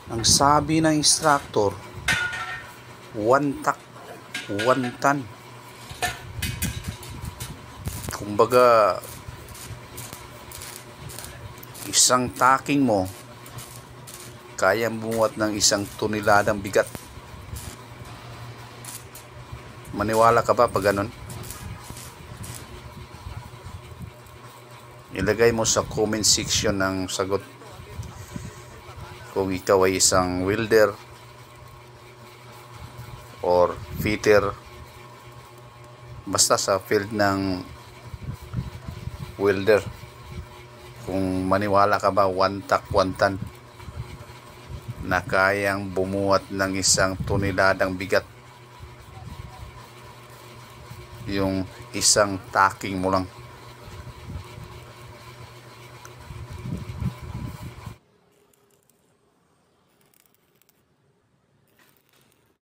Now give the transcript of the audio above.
Ang sabi ng instructor, 1 tak, 1 ton. Kumbaga, isang taking mo kayang bumuhat ng 1 toneladang bigat. Maniwala ka ba pag ganun? Ilagay mo sa comment section ng sagot kung ikaw ay isang welder or fitter, basta sa field ng welder, kung maniwala ka ba 1 tak 1 ton na kayang bumuhat ng 1 toneladang bigat yung isang taking mo lang.